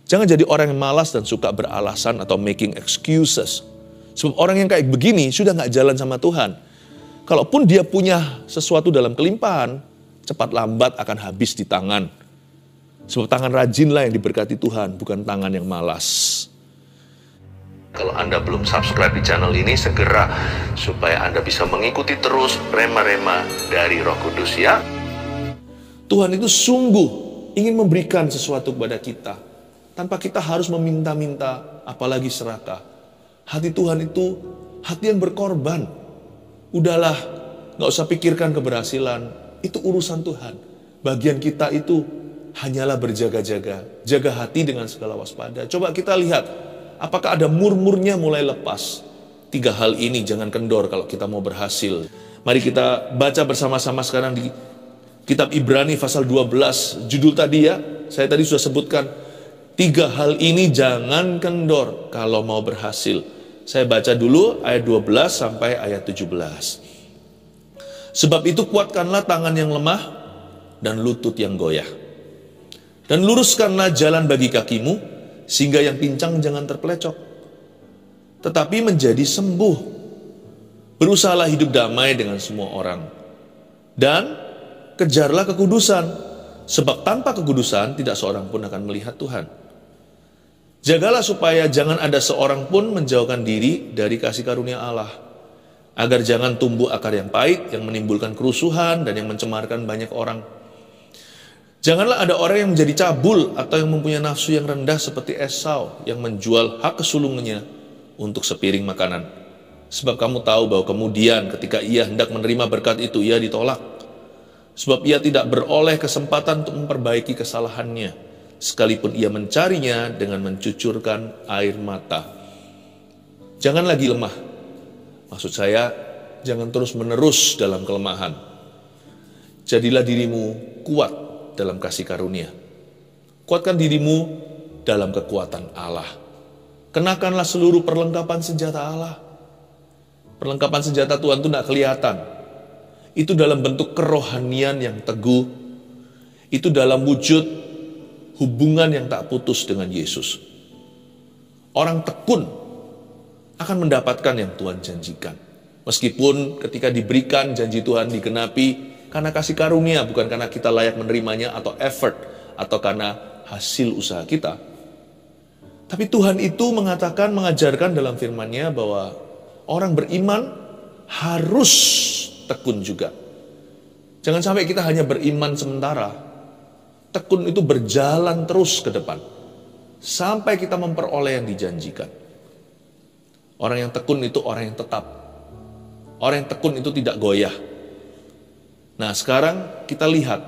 Jangan jadi orang yang malas dan suka beralasan atau making excuses. Sebab orang yang kayak begini sudah gak jalan sama Tuhan. Kalaupun dia punya sesuatu dalam kelimpahan, cepat lambat akan habis di tangan. Sebab tangan rajinlah yang diberkati Tuhan, bukan tangan yang malas. Kalau Anda belum subscribe di channel ini, segera supaya Anda bisa mengikuti terus rema-rema dari Roh Kudus ya. Tuhan itu sungguh ingin memberikan sesuatu kepada kita. Tanpa kita harus meminta-minta, apalagi serakah. Hati Tuhan itu hati yang berkorban. Udahlah, gak usah pikirkan keberhasilan. Itu urusan Tuhan. Bagian kita itu hanyalah berjaga-jaga. Jaga hati dengan segala waspada. Coba kita lihat, apakah ada murmurnya mulai lepas. 3 hal ini jangan kendor kalau kita mau berhasil. Mari kita baca bersama-sama sekarang di Kitab Ibrani pasal 12. Judul tadi ya, saya tadi sudah sebutkan. 3 hal ini jangan kendor kalau mau berhasil. Saya baca dulu ayat 12 sampai ayat 17. Sebab itu kuatkanlah tangan yang lemah dan lutut yang goyah. Dan luruskanlah jalan bagi kakimu, sehingga yang pincang jangan terpelecok. Tetapi menjadi sembuh. Berusahalah hidup damai dengan semua orang. Dan kejarlah kekudusan, sebab tanpa kekudusan tidak seorang pun akan melihat Tuhan. Jagalah supaya jangan ada seorang pun menjauhkan diri dari kasih karunia Allah, agar jangan tumbuh akar yang pahit, yang menimbulkan kerusuhan dan yang mencemarkan banyak orang. Janganlah ada orang yang menjadi cabul atau yang mempunyai nafsu yang rendah seperti Esau, yang menjual hak kesulungannya untuk sepiring makanan. Sebab kamu tahu bahwa kemudian ketika ia hendak menerima berkat itu, ia ditolak. Sebab ia tidak beroleh kesempatan untuk memperbaiki kesalahannya, sekalipun ia mencarinya dengan mencucurkan air mata. Jangan lagi lemah. Maksud saya, jangan terus-menerus dalam kelemahan. Jadilah dirimu kuat dalam kasih karunia. Kuatkan dirimu dalam kekuatan Allah. Kenakanlah seluruh perlengkapan senjata Allah. Perlengkapan senjata Tuhan itu tidak kelihatan. Itu dalam bentuk kerohanian yang teguh. Itu dalam wujud hubungan yang tak putus dengan Yesus. Orang tekun akan mendapatkan yang Tuhan janjikan. Meskipun ketika diberikan janji Tuhan digenapi karena kasih karunia, bukan karena kita layak menerimanya atau effort, atau karena hasil usaha kita. Tapi Tuhan itu mengajarkan dalam firman-Nya bahwa orang beriman harus tekun juga. Jangan sampai kita hanya beriman sementara. Tekun itu berjalan terus ke depan sampai kita memperoleh yang dijanjikan. Orang yang tekun itu orang yang tetap. Orang yang tekun itu tidak goyah. Nah, sekarang kita lihat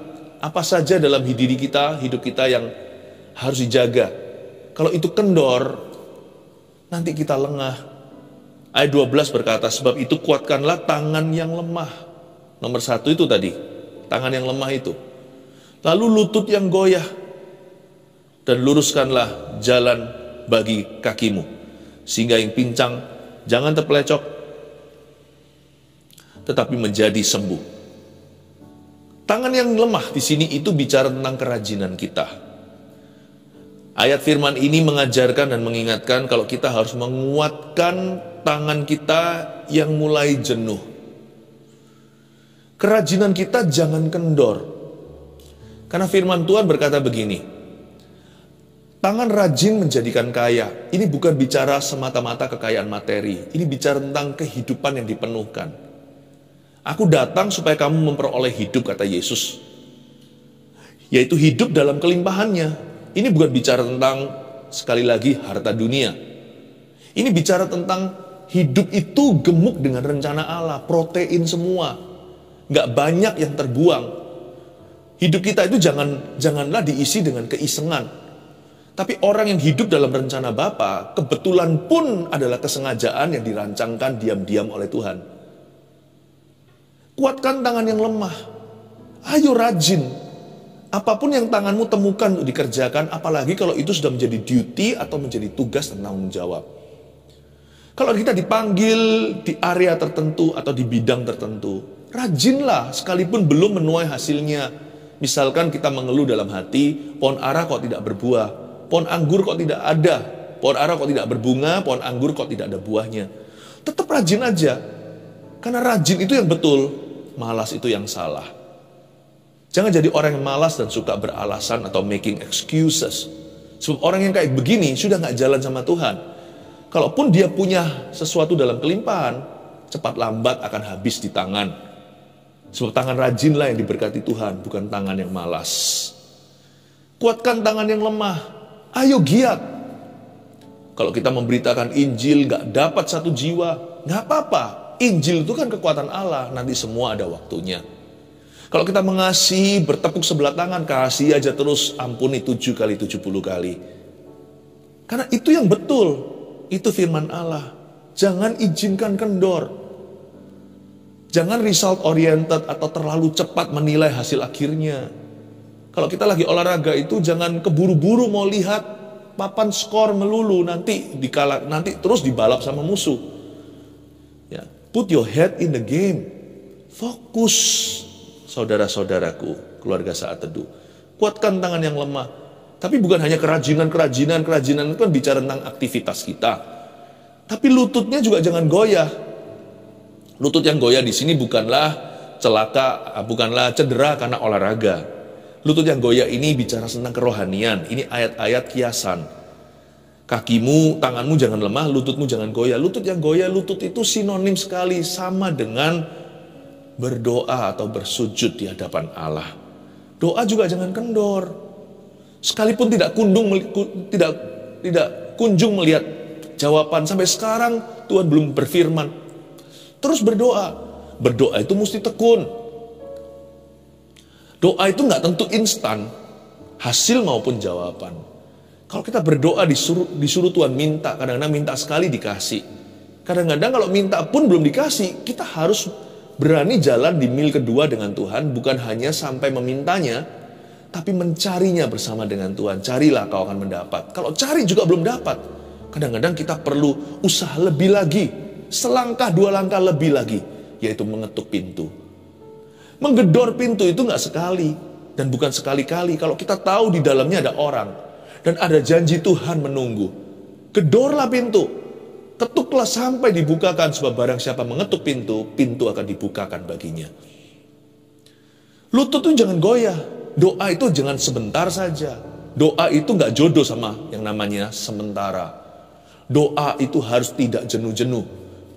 apa saja dalam hidup kita yang harus dijaga. Kalau itu kendor, nanti kita lengah. Ayat 12 berkata, sebab itu kuatkanlah tangan yang lemah. Nomor 1 itu tadi, tangan yang lemah itu. Lalu lutut yang goyah, dan luruskanlah jalan bagi kakimu, sehingga yang pincang jangan terpelecok, tetapi menjadi sembuh. Tangan yang lemah di sini itu bicara tentang kerajinan kita. Ayat firman ini mengajarkan dan mengingatkan kalau kita harus menguatkan tangan kita yang mulai jenuh. Kerajinan kita jangan kendor. Karena firman Tuhan berkata begini, tangan rajin menjadikan kaya. Ini bukan bicara semata-mata kekayaan materi. Ini bicara tentang kehidupan yang dipenuhkan. Aku datang supaya kamu memperoleh hidup, kata Yesus. Yaitu hidup dalam kelimpahannya. Ini bukan bicara tentang, sekali lagi, harta dunia. Ini bicara tentang hidup itu gemuk dengan rencana Allah. Protein semua. Gak banyak yang terbuang. Hidup kita itu janganlah diisi dengan keisengan. Tapi orang yang hidup dalam rencana Bapa, kebetulan pun adalah kesengajaan yang dirancangkan diam-diam oleh Tuhan. Kuatkan tangan yang lemah. Ayo rajin. Apapun yang tanganmu temukan untuk dikerjakan, apalagi kalau itu sudah menjadi duty atau menjadi tugas dan tanggung jawab. Kalau kita dipanggil di area tertentu atau di bidang tertentu, rajinlah sekalipun belum menuai hasilnya. Misalkan kita mengeluh dalam hati, pohon ara kok tidak berbuah. Pohon anggur kok tidak ada, pohon ara kok tidak berbunga, pohon anggur kok tidak ada buahnya. Tetap rajin aja, karena rajin itu yang betul, malas itu yang salah. Jangan jadi orang yang malas dan suka beralasan atau making excuses. Sebab orang yang kayak begini sudah gak jalan sama Tuhan. Kalaupun dia punya sesuatu dalam kelimpahan, cepat lambat akan habis di tangan. Sebab tangan rajinlah yang diberkati Tuhan, bukan tangan yang malas. Kuatkan tangan yang lemah. Ayo giat. Kalau kita memberitakan Injil gak dapat satu jiwa, gak apa-apa. Injil itu kan kekuatan Allah, nanti semua ada waktunya. Kalau kita mengasihi, bertepuk sebelah tangan, kasih aja terus, ampuni 7 kali 70 kali. Karena itu yang betul. Itu firman Allah. Jangan izinkan kendor. Jangan result oriented atau terlalu cepat menilai hasil akhirnya. Kalau kita lagi olahraga itu jangan keburu-buru mau lihat papan skor melulu, nanti terus dibalap sama musuh. Ya, put your head in the game. Fokus, saudara-saudaraku, keluarga Saat Teduh. Kuatkan tangan yang lemah. Tapi bukan hanya kerajinan itu kan bicara tentang aktivitas kita. Tapi lututnya juga jangan goyah. Lutut yang goyah di sini bukanlah cedera karena olahraga. Lutut yang goyah ini bicara tentang kerohanian. Ini ayat-ayat kiasan. Kakimu, tanganmu jangan lemah, lututmu jangan goyah. Lutut yang goyah, lutut itu sinonim sekali sama dengan berdoa atau bersujud di hadapan Allah. Doa juga jangan kendor. Sekalipun tidak kunjung melihat jawaban sampai sekarang, Tuhan belum berfirman. Terus berdoa. Berdoa itu mesti tekun. Doa itu nggak tentu instan, hasil maupun jawaban. Kalau kita berdoa disuruh Tuhan minta, kadang-kadang minta sekali dikasih. Kadang-kadang kalau minta pun belum dikasih, kita harus berani jalan di mil kedua dengan Tuhan, bukan hanya sampai memintanya, tapi mencarinya bersama dengan Tuhan. Carilah kau akan mendapat. Kalau cari juga belum dapat, kadang-kadang kita perlu usaha lebih lagi, selangkah dua langkah lebih lagi, yaitu mengetuk pintu. Menggedor pintu itu nggak sekali dan bukan sekali-kali. Kalau kita tahu di dalamnya ada orang dan ada janji Tuhan menunggu, gedorlah pintu, ketuklah sampai dibukakan. Sebab barang siapa mengetuk pintu, pintu akan dibukakan baginya. Lutut itu jangan goyah. Doa itu jangan sebentar saja. Doa itu nggak jodoh sama yang namanya sementara. Doa itu harus tidak jenuh-jenuh,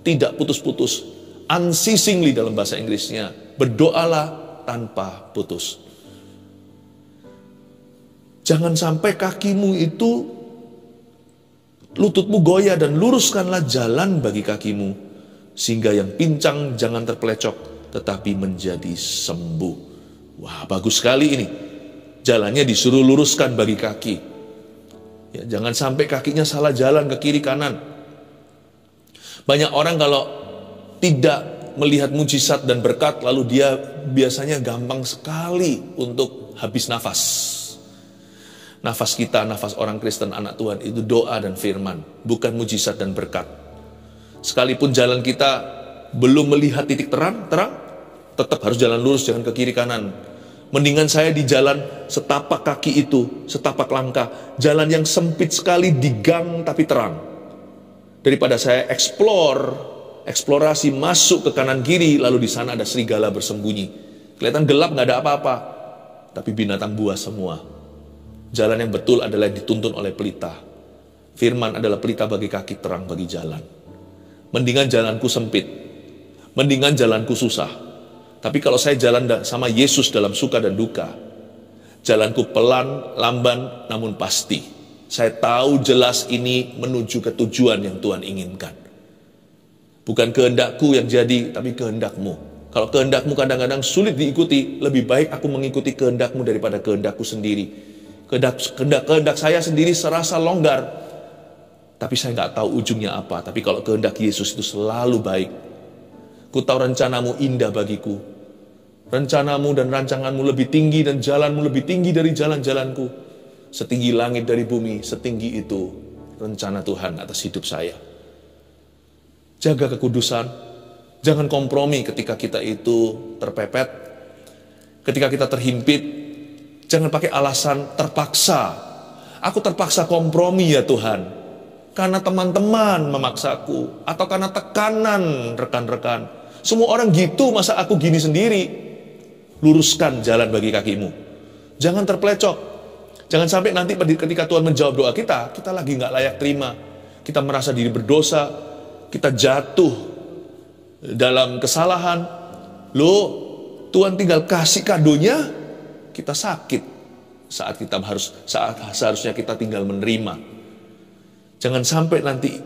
tidak putus-putus. Unceasingly dalam bahasa Inggrisnya. Berdoalah tanpa putus. Jangan sampai kakimu itu, lututmu goyah, dan luruskanlah jalan bagi kakimu, sehingga yang pincang jangan terpelecok, tetapi menjadi sembuh. Wah, bagus sekali ini. Jalannya disuruh luruskan bagi kaki. Ya, jangan sampai kakinya salah jalan ke kiri kanan. Banyak orang kalau tidak melihat mujizat dan berkat, lalu dia biasanya gampang sekali untuk habis nafas. Nafas kita, nafas orang Kristen, anak Tuhan, itu doa dan firman, bukan mujizat dan berkat. Sekalipun jalan kita belum melihat titik terang, tetap harus jalan lurus, jangan ke kiri kanan. Mendingan saya di jalan setapak kaki itu, setapak langkah, jalan yang sempit sekali di gang tapi terang, daripada saya eksplorasi masuk ke kanan kiri, lalu di sana ada serigala bersembunyi. Kelihatan gelap, nggak ada apa-apa, tapi binatang buas semua. Jalan yang betul adalah yang dituntun oleh pelita. Firman adalah pelita bagi kaki, terang bagi jalan. Mendingan jalanku sempit, mendingan jalanku susah. Tapi kalau saya jalan sama Yesus dalam suka dan duka, jalanku pelan, lamban, namun pasti. Saya tahu jelas ini menuju ke tujuan yang Tuhan inginkan. Bukan kehendakku yang jadi, tapi kehendakmu. Kalau kehendakmu kadang-kadang sulit diikuti, lebih baik aku mengikuti kehendakmu daripada kehendakku sendiri. Kehendak saya sendiri serasa longgar, tapi saya nggak tahu ujungnya apa. Tapi kalau kehendak Yesus itu selalu baik. Ku tahu rencanamu indah bagiku. Rencanamu dan rancanganmu lebih tinggi dan jalanmu lebih tinggi dari jalan-jalanku. Setinggi langit dari bumi, setinggi itu rencana Tuhan atas hidup saya. Jaga kekudusan. Jangan kompromi ketika kita itu terpepet. Ketika kita terhimpit, jangan pakai alasan terpaksa Aku terpaksa kompromi ya Tuhan, karena teman-teman memaksaku, atau karena tekanan rekan-rekan. Semua orang gitu, masa aku gini sendiri? Luruskan jalan bagi kakimu. Jangan terplecok. Jangan sampai nanti ketika Tuhan menjawab doa kita, kita lagi nggak layak terima. Kita merasa diri berdosa, kita jatuh dalam kesalahan. Loh, Tuhan tinggal kasih kadonya, kita sakit saat seharusnya kita tinggal menerima. Jangan sampai nanti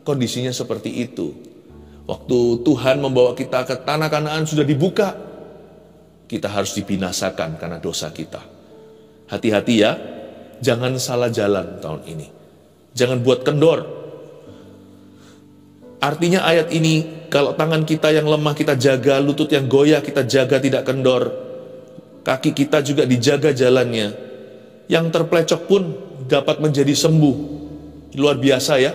kondisinya seperti itu. Waktu Tuhan membawa kita ke tanah Kanaan sudah dibuka, kita harus dibinasakan karena dosa kita. Hati-hati ya, jangan salah jalan tahun ini. Jangan buat kendor. Artinya ayat ini, kalau tangan kita yang lemah kita jaga, lutut yang goyah kita jaga tidak kendor, kaki kita juga dijaga jalannya, yang terplecok pun dapat menjadi sembuh. Luar biasa ya.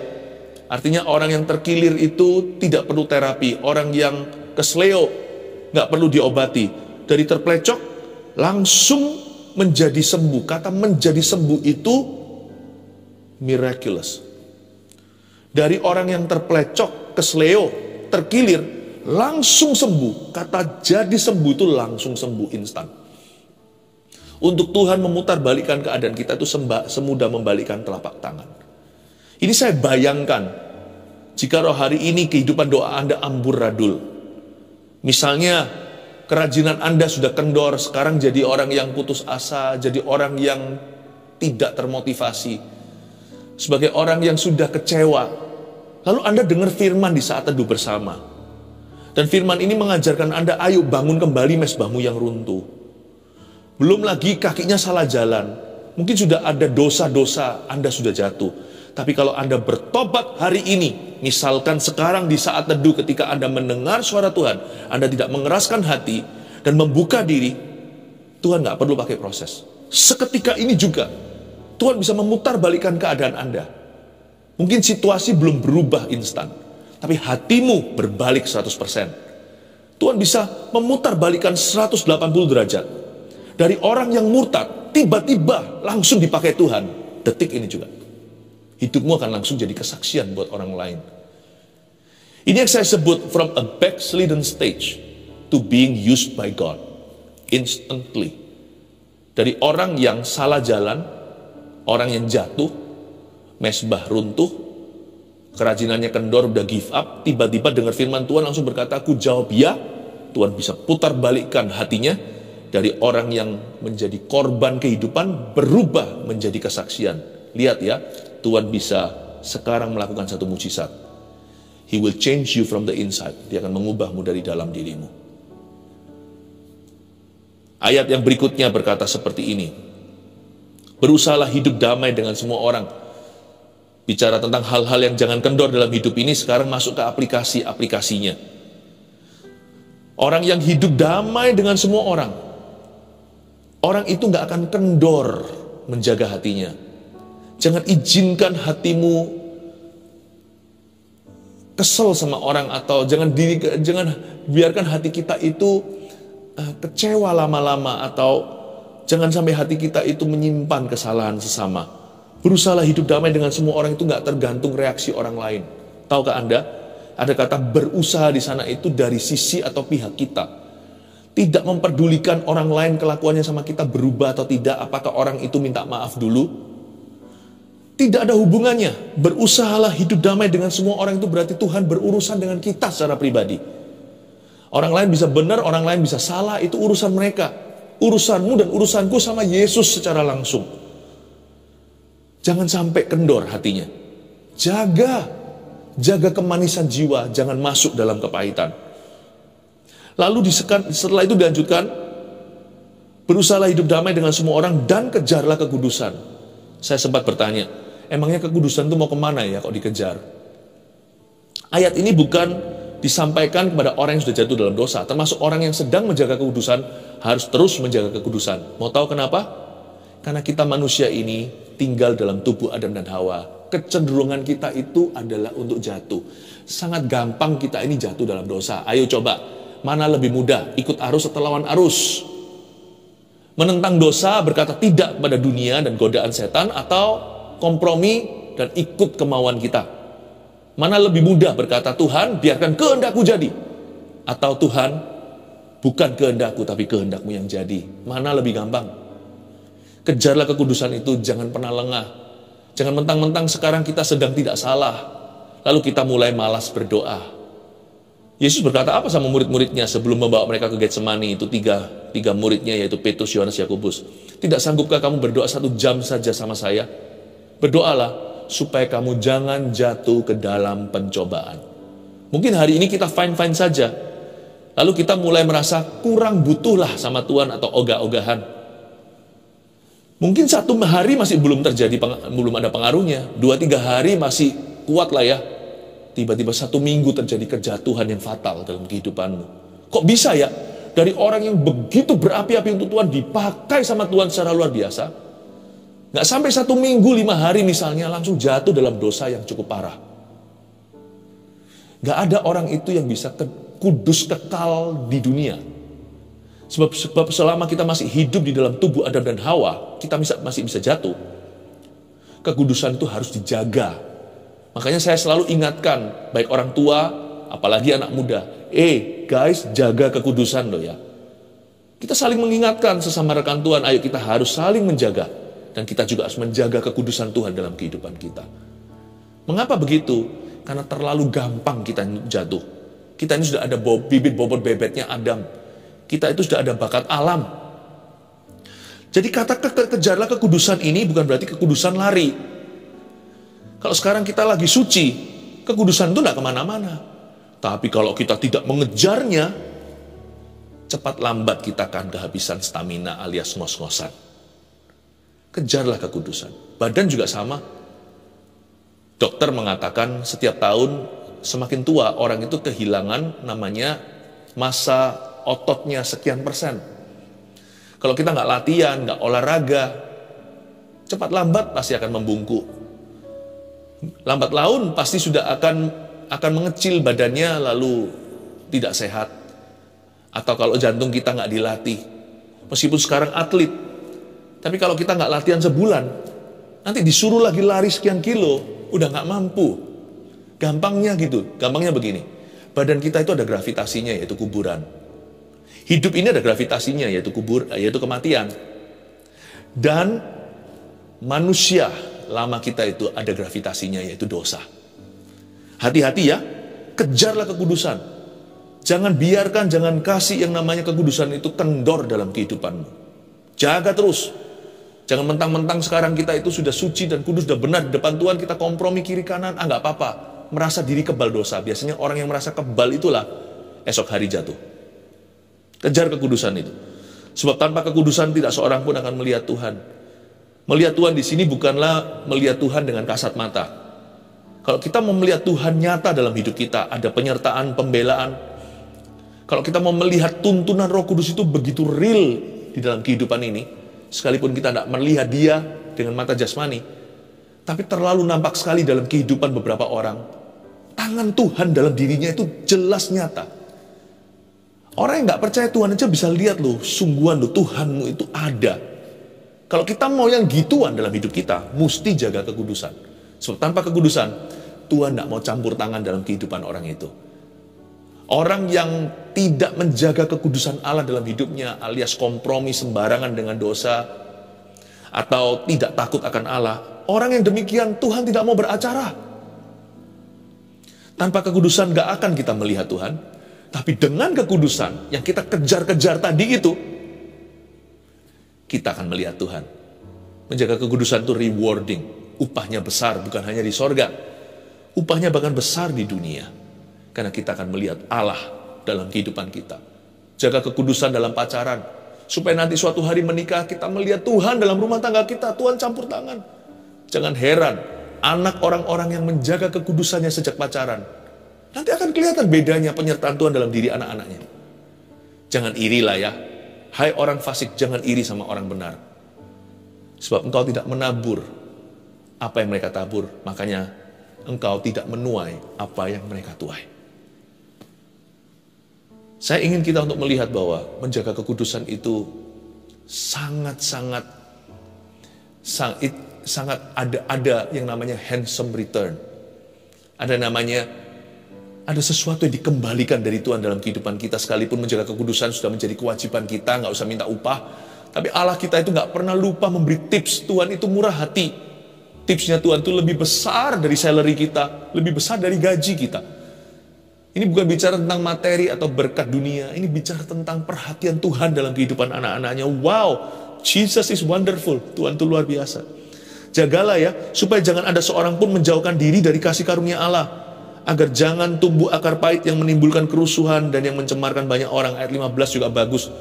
Artinya orang yang terkilir itu tidak perlu terapi, orang yang kesleo nggak perlu diobati. Dari terplecok langsung menjadi sembuh. Kata menjadi sembuh itu miraculous. Dari orang yang terplecok, kesleo, terkilir, langsung sembuh. Kata jadi sembuh itu langsung sembuh instan. Untuk Tuhan memutarbalikkan keadaan kita itu semudah membalikkan telapak tangan. Ini saya bayangkan, jika roh hari ini kehidupan doa Anda amburadul. Misalnya, kerajinan Anda sudah kendor, sekarang jadi orang yang putus asa, jadi orang yang tidak termotivasi, sebagai orang yang sudah kecewa. Lalu Anda dengar firman di saat teduh bersama. Dan firman ini mengajarkan Anda, ayo bangun kembali mesbahmu yang runtuh. Belum lagi kakinya salah jalan. Mungkin sudah ada dosa-dosa, Anda sudah jatuh. Tapi kalau Anda bertobat hari ini, misalkan sekarang di saat teduh ketika Anda mendengar suara Tuhan, Anda tidak mengeraskan hati dan membuka diri, Tuhan nggak perlu pakai proses. Seketika ini juga, Tuhan bisa memutarbalikkan keadaan Anda. Mungkin situasi belum berubah instan, tapi hatimu berbalik 100%. Tuhan bisa memutarbalikkan 180 derajat. Dari orang yang murtad, tiba-tiba langsung dipakai Tuhan. Detik ini juga. Hidupmu akan langsung jadi kesaksian buat orang lain. Ini yang saya sebut from a backslidden stage to being used by God instantly. Dari orang yang salah jalan, orang yang jatuh, mesbah runtuh, kerajinannya kendor, udah give up, tiba-tiba dengar firman Tuhan langsung berkata, aku jawab ya. Tuhan bisa putar balikkan hatinya dari orang yang menjadi korban kehidupan berubah menjadi kesaksian. Lihat ya, Tuhan bisa sekarang melakukan satu mujizat. He will change you from the inside. Dia akan mengubahmu dari dalam dirimu. Ayat yang berikutnya berkata seperti ini. Berusahalah hidup damai dengan semua orang. Bicara tentang hal-hal yang jangan kendor dalam hidup ini, sekarang masuk ke aplikasi-aplikasinya. Orang yang hidup damai dengan semua orang, orang itu gak akan kendor menjaga hatinya. Jangan izinkan hatimu kesel sama orang, atau jangan biarkan hati kita itu kecewa lama-lama, atau jangan sampai hati kita itu menyimpan kesalahan sesama. Berusahalah hidup damai dengan semua orang, itu gak tergantung reaksi orang lain. Tahukah Anda, ada kata berusaha di sana itu dari sisi atau pihak kita. Tidak memperdulikan orang lain kelakuannya sama kita berubah atau tidak, apakah orang itu minta maaf dulu. Tidak ada hubungannya. Berusahalah hidup damai dengan semua orang itu berarti Tuhan berurusan dengan kita secara pribadi. Orang lain bisa benar, orang lain bisa salah, itu urusan mereka. Urusanmu dan urusanku sama Yesus secara langsung. Jangan sampai kendor hatinya. Jaga kemanisan jiwa, jangan masuk dalam kepahitan. Lalu setelah itu dilanjutkan, berusahalah hidup damai dengan semua orang dan kejarlah kekudusan. Saya sempat bertanya, emangnya kekudusan itu mau kemana ya kok dikejar? Ayat ini bukan disampaikan kepada orang yang sudah jatuh dalam dosa, termasuk orang yang sedang menjaga kekudusan harus terus menjaga kekudusan. Mau tahu kenapa? Karena kita manusia ini tinggal dalam tubuh Adam dan Hawa. Kecenderungan kita itu adalah untuk jatuh. Sangat gampang kita ini jatuh dalam dosa. Ayo coba, mana lebih mudah, ikut arus atau lawan arus? Menentang dosa, berkata tidak pada dunia dan godaan setan, atau kompromi dan ikut kemauan kita? Mana lebih mudah berkata, Tuhan biarkan kehendakmu jadi, atau Tuhan bukan kehendakku tapi kehendakmu yang jadi? Mana lebih gampang? Kejarlah kekudusan itu, jangan pernah lengah. Jangan mentang-mentang sekarang kita sedang tidak salah, lalu kita mulai malas berdoa. Yesus berkata apa sama murid-muridnya sebelum membawa mereka ke Getsemani? Itu tiga muridnya, yaitu Petrus, Yohanes, Yakobus. Tidak sanggupkah kamu berdoa 1 jam saja sama saya? Berdoalah supaya kamu jangan jatuh ke dalam pencobaan. Mungkin hari ini kita fine-fine saja, lalu kita mulai merasa kurang butuhlah sama Tuhan atau ogah-ogahan. Mungkin 1 hari masih belum terjadi, belum ada pengaruhnya. 2-3 hari masih kuat lah ya. Tiba-tiba 1 minggu terjadi kejatuhan yang fatal dalam kehidupanmu. Kok bisa ya? Dari orang yang begitu berapi-api untuk Tuhan, dipakai sama Tuhan secara luar biasa, nggak sampai 1 minggu, 5 hari misalnya, langsung jatuh dalam dosa yang cukup parah. Nggak ada orang itu yang bisa kudus kekal di dunia. Sebab selama kita masih hidup di dalam tubuh Adam dan Hawa, kita masih bisa jatuh. Kekudusan itu harus dijaga. Makanya saya selalu ingatkan, baik orang tua, apalagi anak muda, guys, jaga kekudusan loh ya. Kita saling mengingatkan sesama rekan Tuhan, ayo kita harus saling menjaga. Dan kita juga harus menjaga kekudusan Tuhan dalam kehidupan kita. Mengapa begitu? Karena terlalu gampang kita jatuh. Kita ini sudah ada bibit bobot bebetnya Adam. Kita itu sudah ada bakat alam. Jadi kata kejarlah kekudusan ini bukan berarti kekudusan lari. Kalau sekarang kita lagi suci, kekudusan itu tidak kemana-mana. Tapi kalau kita tidak mengejarnya, cepat lambat kita akan kehabisan stamina alias ngos-ngosan. Kejarlah kekudusan. Badan juga sama. Dokter mengatakan setiap tahun semakin tua orang itu kehilangan namanya massa ototnya sekian persen. Kalau kita nggak latihan, nggak olahraga, cepat lambat pasti akan membungkuk. Lambat laun pasti sudah akan mengecil badannya lalu tidak sehat. Atau kalau jantung kita nggak dilatih, meskipun sekarang atlet, tapi kalau kita nggak latihan sebulan, nanti disuruh lagi lari sekian kilo, udah nggak mampu. Gampangnya begini, badan kita itu ada gravitasinya yaitu kuburan. Hidup ini ada gravitasinya yaitu kematian. Dan manusia lama kita itu ada gravitasinya yaitu dosa. Hati-hati ya, kejarlah kekudusan. Jangan kasih yang namanya kekudusan itu kendor dalam kehidupanmu. Jaga terus. Jangan mentang-mentang sekarang kita itu sudah suci dan kudus, sudah benar di depan Tuhan, kita kompromi kiri kanan, nggak apa-apa. Merasa diri kebal dosa. Biasanya orang yang merasa kebal itulah esok hari jatuh. Kejar kekudusan itu. Sebab tanpa kekudusan tidak seorang pun akan melihat Tuhan. Melihat Tuhan di sini bukanlah melihat Tuhan dengan kasat mata. Kalau kita mau melihat Tuhan nyata dalam hidup kita, ada penyertaan, pembelaan. Kalau kita mau melihat tuntunan Roh Kudus itu begitu real di dalam kehidupan ini, sekalipun kita tidak melihat Dia dengan mata jasmani, tapi terlalu nampak sekali dalam kehidupan beberapa orang. Tangan Tuhan dalam dirinya itu jelas nyata. Orang yang nggak percaya Tuhan aja bisa lihat loh, sungguhan loh Tuhanmu itu ada. Kalau kita mau yang gituan dalam hidup kita, mesti jaga kekudusan. Sebab tanpa kekudusan, Tuhan tidak mau campur tangan dalam kehidupan orang itu. Orang yang tidak menjaga kekudusan Allah dalam hidupnya, alias kompromi sembarangan dengan dosa, atau tidak takut akan Allah, orang yang demikian Tuhan tidak mau beracara. Tanpa kekudusan gak akan kita melihat Tuhan, tapi dengan kekudusan yang kita kejar-kejar tadi itu, kita akan melihat Tuhan. Menjaga kekudusan itu rewarding. Upahnya besar, bukan hanya di sorga. Upahnya bahkan besar di dunia. Karena kita akan melihat Allah dalam kehidupan kita. Jaga kekudusan dalam pacaran. Supaya nanti suatu hari menikah, kita melihat Tuhan dalam rumah tangga kita. Tuhan campur tangan. Jangan heran, anak orang-orang yang menjaga kekudusannya sejak pacaran, nanti akan kelihatan bedanya penyertaan Tuhan dalam diri anak-anaknya. Jangan irilah ya. Hai orang fasik, jangan iri sama orang benar. Sebab engkau tidak menabur apa yang mereka tabur, makanya engkau tidak menuai apa yang mereka tuai. Saya ingin kita untuk melihat bahwa menjaga kekudusan itu sangat ada yang namanya handsome return. Ada sesuatu yang dikembalikan dari Tuhan dalam kehidupan kita. Sekalipun menjaga kekudusan sudah menjadi kewajiban kita, nggak usah minta upah. Tapi Allah kita itu nggak pernah lupa memberi tips. Tuhan itu murah hati. Tipsnya Tuhan itu lebih besar dari salary kita, lebih besar dari gaji kita. Ini bukan bicara tentang materi atau berkat dunia. Ini bicara tentang perhatian Tuhan dalam kehidupan anak-anaknya. Wow, Jesus is wonderful. Tuhan itu luar biasa. Jagalah ya, supaya jangan ada seorang pun menjauhkan diri dari kasih karunia Allah. Agar jangan tumbuh akar pahit yang menimbulkan kerusuhan dan yang mencemarkan banyak orang. Ayat 15 juga bagus.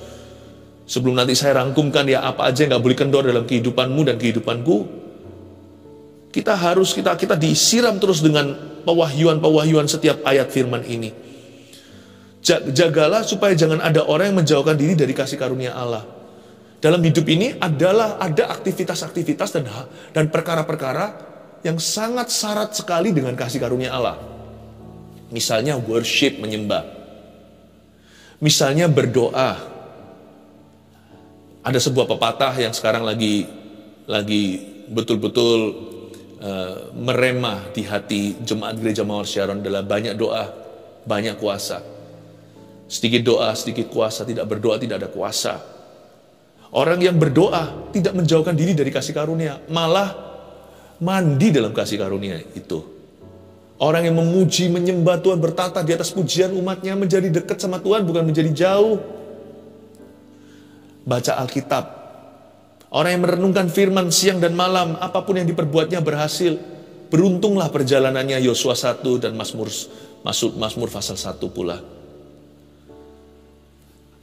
Sebelum nanti saya rangkumkan ya, apa aja yang gak boleh kendor dalam kehidupanmu dan kehidupanku. Kita disiram terus dengan pewahyuan setiap ayat firman ini. Jagalah supaya jangan ada orang yang menjauhkan diri dari kasih karunia Allah. Dalam hidup ini ada aktivitas-aktivitas dan perkara-perkara yang sangat syarat sekali dengan kasih karunia Allah. Misalnya worship, menyembah. Misalnya berdoa. Ada sebuah pepatah yang sekarang lagi betul-betul meremah di hati jemaat gereja Mawar Sharon adalah banyak doa, banyak kuasa. Sedikit doa, sedikit kuasa. Tidak berdoa, tidak ada kuasa. Orang yang berdoa tidak menjauhkan diri dari kasih karunia, malah mandi dalam kasih karunia itu. Orang yang memuji, menyembah Tuhan, bertata di atas pujian umatnya, menjadi dekat sama Tuhan, bukan menjadi jauh. Baca Alkitab. Orang yang merenungkan firman siang dan malam, apapun yang diperbuatnya berhasil. Beruntunglah perjalanannya. Yosua 1 dan Mazmur pasal 1 pula.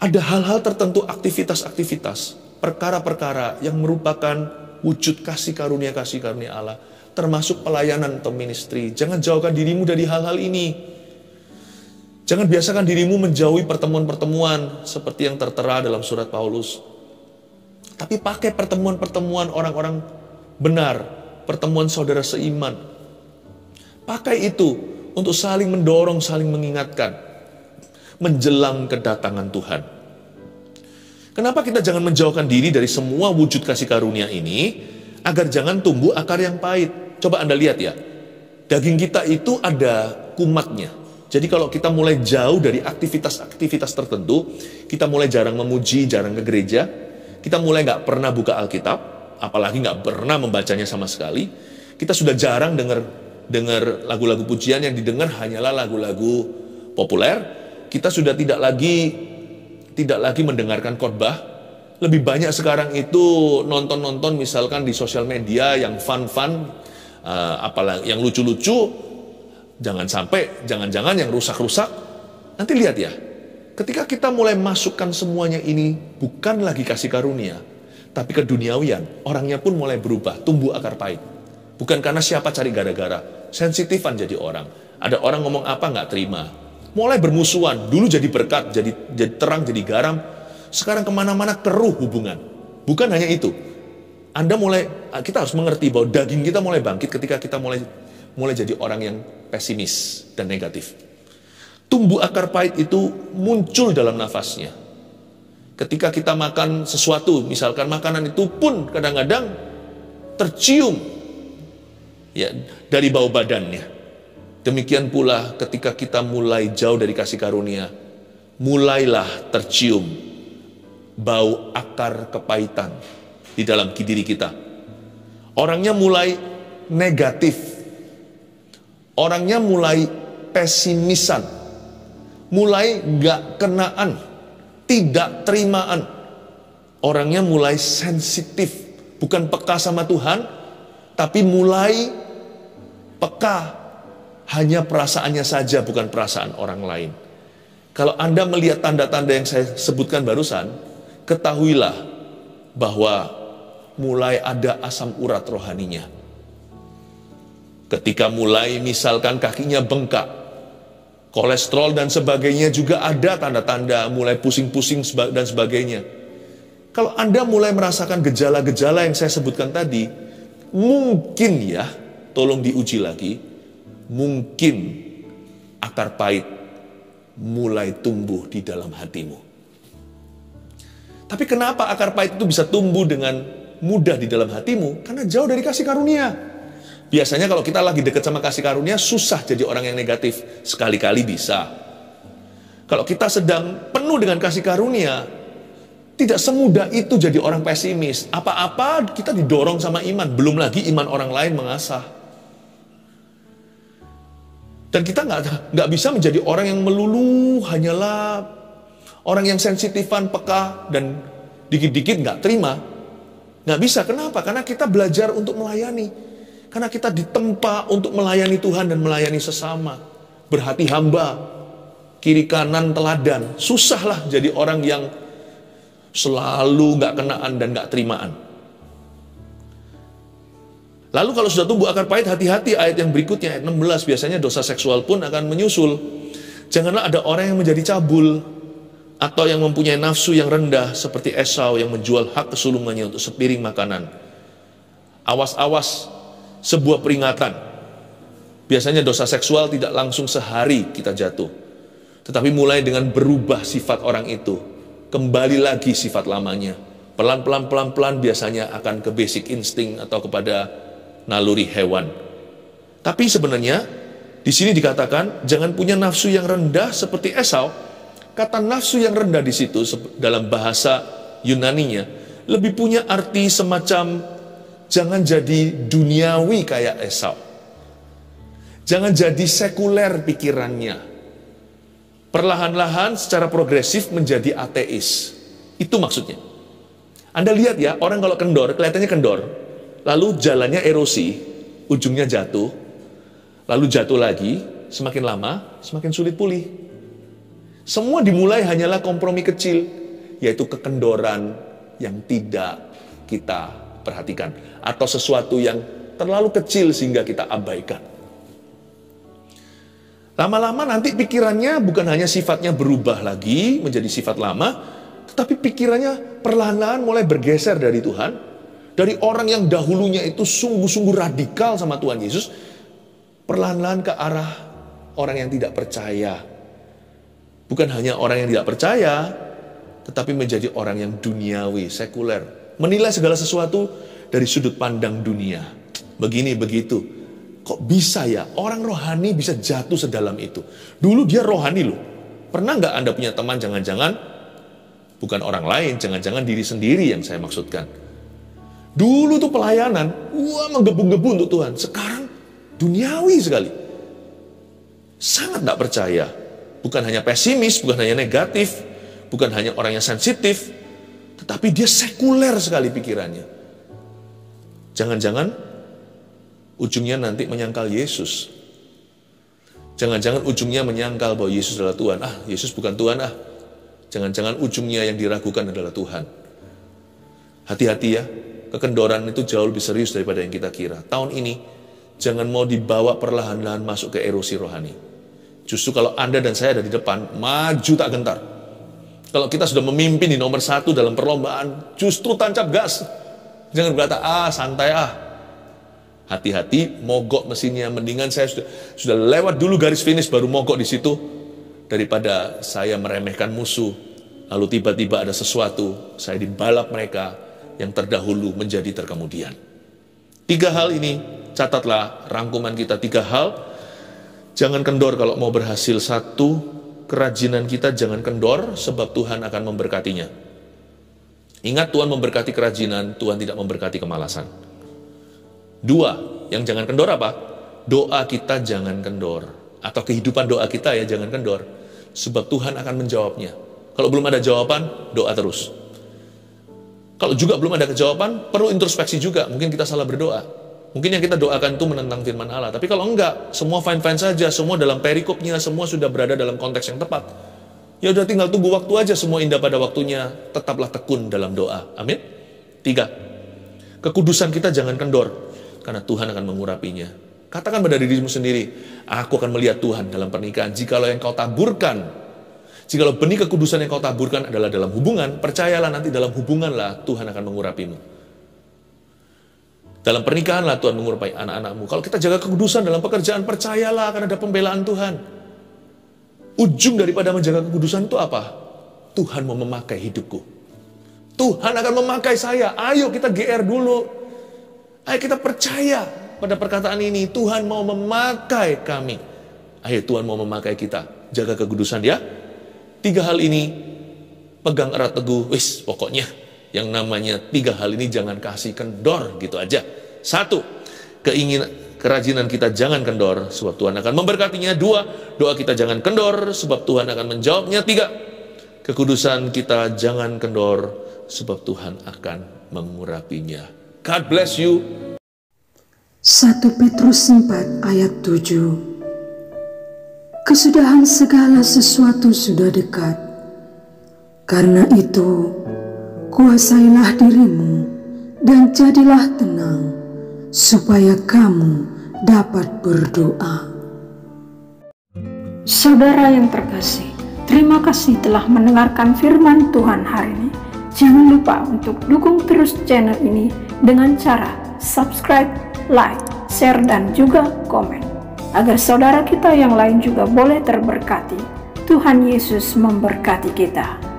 Ada hal-hal tertentu, aktivitas-aktivitas, perkara-perkara yang merupakan wujud kasih karunia Allah. Termasuk pelayanan atau ministry. Jangan jauhkan dirimu dari hal-hal ini. Jangan biasakan dirimu menjauhi pertemuan-pertemuan seperti yang tertera dalam surat Paulus. Tapi pakai pertemuan-pertemuan orang-orang benar, pertemuan saudara seiman. Pakai itu untuk saling mendorong, saling mengingatkan menjelang kedatangan Tuhan. Kenapa kita jangan menjauhkan diri dari semua wujud kasih karunia ini? Agar jangan tumbuh akar yang pahit. Coba Anda lihat ya, daging kita itu ada kumatnya. Jadi kalau kita mulai jauh dari aktivitas-aktivitas tertentu, kita mulai jarang memuji, jarang ke gereja, kita mulai gak pernah buka Alkitab, apalagi gak pernah membacanya sama sekali, kita sudah jarang dengar lagu-lagu pujian, yang didengar hanyalah lagu-lagu populer, kita sudah tidak lagi mendengarkan khotbah. Lebih banyak sekarang itu nonton-nonton misalkan di sosial media yang fun-fun, apalagi yang lucu-lucu, jangan-jangan yang rusak-rusak. Nanti lihat ya, ketika kita mulai masukkan semuanya ini bukan lagi kasih karunia, tapi keduniawian, orangnya pun mulai berubah, tumbuh akar pahit. Bukan karena siapa cari gara-gara, sensitifan jadi orang. Ada orang ngomong apa nggak terima, mulai bermusuhan. Dulu jadi berkat, jadi terang, jadi garam. Sekarang kemana-mana keruh hubungan. Bukan hanya itu. Kita harus mengerti bahwa daging kita mulai bangkit ketika kita mulai jadi orang yang pesimis dan negatif. Tumbuh akar pahit itu muncul dalam nafasnya. Ketika kita makan sesuatu, misalkan makanan itu pun kadang-kadang tercium ya dari bau badannya. Demikian pula ketika kita mulai jauh dari kasih karunia, mulailah tercium bau akar kepahitan di dalam diri kita. Orangnya mulai negatif. Orangnya mulai pesimisan. Mulai gak kenaan. Tidak terimaan. Orangnya mulai sensitif. Bukan peka sama Tuhan, tapi mulai peka. Hanya perasaannya saja, bukan perasaan orang lain. Kalau Anda melihat tanda-tanda yang saya sebutkan barusan, ketahuilah bahwa mulai ada asam urat rohaninya. Ketika mulai misalkan kakinya bengkak, kolesterol dan sebagainya juga ada tanda-tanda, mulai pusing-pusing dan sebagainya. Kalau Anda mulai merasakan gejala-gejala yang saya sebutkan tadi, mungkin ya, tolong diuji lagi, mungkin akar pahit mulai tumbuh di dalam hatimu. Tapi kenapa akar pahit itu bisa tumbuh dengan mudah di dalam hatimu? Karena jauh dari kasih karunia. Biasanya kalau kita lagi dekat sama kasih karunia, susah jadi orang yang negatif. Sekali-kali bisa. Kalau kita sedang penuh dengan kasih karunia, tidak semudah itu jadi orang pesimis. Apa-apa kita didorong sama iman. Belum lagi iman orang lain mengasah. Dan kita nggak bisa menjadi orang yang melulu hanyalah orang yang sensitifan, peka, dan dikit-dikit nggak terima. Nggak bisa. Kenapa? Karena kita belajar untuk melayani. Karena kita ditempa untuk melayani Tuhan dan melayani sesama. Berhati hamba, kiri kanan teladan. Susahlah jadi orang yang selalu nggak kenaan dan nggak terimaan. Lalu kalau sudah tumbuh akar pahit, hati-hati ayat yang berikutnya, ayat 16, biasanya dosa seksual pun akan menyusul. Janganlah ada orang yang menjadi cabul, atau yang mempunyai nafsu yang rendah, seperti Esau yang menjual hak kesulungannya untuk sepiring makanan. Awas-awas, sebuah peringatan. Biasanya dosa seksual tidak langsung sehari kita jatuh, tetapi mulai dengan berubah sifat orang itu, kembali lagi sifat lamanya. Pelan-pelan biasanya akan ke basic insting atau kepada naluri hewan. Tapi sebenarnya di sini dikatakan jangan punya nafsu yang rendah seperti Esau. Kata nafsu yang rendah di situ dalam bahasa Yunaninya lebih punya arti semacam jangan jadi duniawi kayak Esau. Jangan jadi sekuler pikirannya. Perlahan-lahan secara progresif menjadi ateis. Itu maksudnya. Anda lihat ya, orang kalau kendor, kelihatannya kendor. Lalu jalannya erosi, ujungnya jatuh, lalu jatuh lagi, semakin lama, semakin sulit pulih. Semua dimulai hanyalah kompromi kecil, yaitu kekendoran yang tidak kita perhatikan, atau sesuatu yang terlalu kecil sehingga kita abaikan. Lama-lama nanti pikirannya bukan hanya sifatnya berubah lagi menjadi sifat lama, tetapi pikirannya perlahan-lahan mulai bergeser dari Tuhan. Dari orang yang dahulunya itu sungguh-sungguh radikal sama Tuhan Yesus, perlahan-lahan ke arah orang yang tidak percaya. Bukan hanya orang yang tidak percaya, tetapi menjadi orang yang duniawi, sekuler. Menilai segala sesuatu dari sudut pandang dunia. Begini, begitu. Kok bisa ya orang rohani bisa jatuh sedalam itu? Dulu dia rohani loh. Pernah nggak Anda punya teman jangan-jangan bukan orang lain, jangan-jangan diri sendiri yang saya maksudkan. Dulu tuh pelayanan, wah menggebu-gebu untuk Tuhan. Sekarang duniawi sekali. Sangat tidak percaya. Bukan hanya pesimis, bukan hanya negatif, bukan hanya orang yang sensitif, tetapi dia sekuler sekali pikirannya. Jangan-jangan ujungnya nanti menyangkal Yesus. Jangan-jangan ujungnya menyangkal bahwa Yesus adalah Tuhan. Yesus bukan Tuhan Jangan-jangan ujungnya yang diragukan adalah Tuhan. Hati-hati ya. Kekendoran itu jauh lebih serius daripada yang kita kira. Tahun ini, jangan mau dibawa perlahan-lahan masuk ke erosi rohani. Justru kalau Anda dan saya ada di depan, maju tak gentar. Kalau kita sudah memimpin di nomor 1 dalam perlombaan, justru tancap gas. Jangan berkata, santai Hati-hati, mogok mesinnya. Mendingan saya sudah lewat dulu garis finish, baru mogok di situ. Daripada saya meremehkan musuh, lalu tiba-tiba ada sesuatu, saya dibalap mereka, yang terdahulu menjadi terkemudian. 3 hal ini, catatlah rangkuman kita 3 hal. Jangan kendor kalau mau berhasil. 1, kerajinan kita jangan kendor, sebab Tuhan akan memberkatinya. Ingat, Tuhan memberkati kerajinan, Tuhan tidak memberkati kemalasan. 2, yang jangan kendor apa? Doa kita jangan kendor. Atau kehidupan doa kita ya jangan kendor. Sebab Tuhan akan menjawabnya. Kalau belum ada jawaban, doa terus. Kalau juga belum ada kejawaban, perlu introspeksi juga. Mungkin kita salah berdoa. Mungkin yang kita doakan itu menentang firman Allah. Tapi kalau enggak, semua fine-fine saja, semua dalam perikopnya, semua sudah berada dalam konteks yang tepat. Ya udah tinggal tunggu waktu aja, semua indah pada waktunya. Tetaplah tekun dalam doa. Amin. 3, kekudusan kita jangan kendor, karena Tuhan akan mengurapinya. Katakan pada dirimu sendiri, aku akan melihat Tuhan dalam pernikahan. Jikalau yang kau taburkan, jikalau benih kekudusan yang kau taburkan adalah dalam hubungan, percayalah nanti dalam hubunganlah Tuhan akan mengurapimu. Dalam pernikahanlah Tuhan mengurapi anak-anakmu. Kalau kita jaga kekudusan dalam pekerjaan, percayalah akan ada pembelaan Tuhan. Ujung daripada menjaga kekudusan itu apa? Tuhan mau memakai hidupku. Tuhan akan memakai saya. Ayo kita GR dulu. Ayo kita percaya pada perkataan ini. Tuhan mau memakai kami. Ayo Tuhan mau memakai kita. Jaga kekudusan ya. 3 hal ini pegang erat teguh. Wis, pokoknya yang namanya 3 hal ini jangan kasih kendor gitu aja. 1, kerajinan kita jangan kendor sebab Tuhan akan memberkatinya. 2, doa kita jangan kendor sebab Tuhan akan menjawabnya. 3, kekudusan kita jangan kendor sebab Tuhan akan mengurapinya. God bless you. 1 Petrus 4 ayat 7. Kesudahan segala sesuatu sudah dekat. Karena itu, kuasailah dirimu dan jadilah tenang, supaya kamu dapat berdoa. Saudara yang terkasih, terima kasih telah mendengarkan firman Tuhan hari ini. Jangan lupa untuk dukung terus channel ini dengan cara subscribe, like, share, dan juga komen, agar saudara kita yang lain juga boleh terberkati. Tuhan Yesus memberkati kita.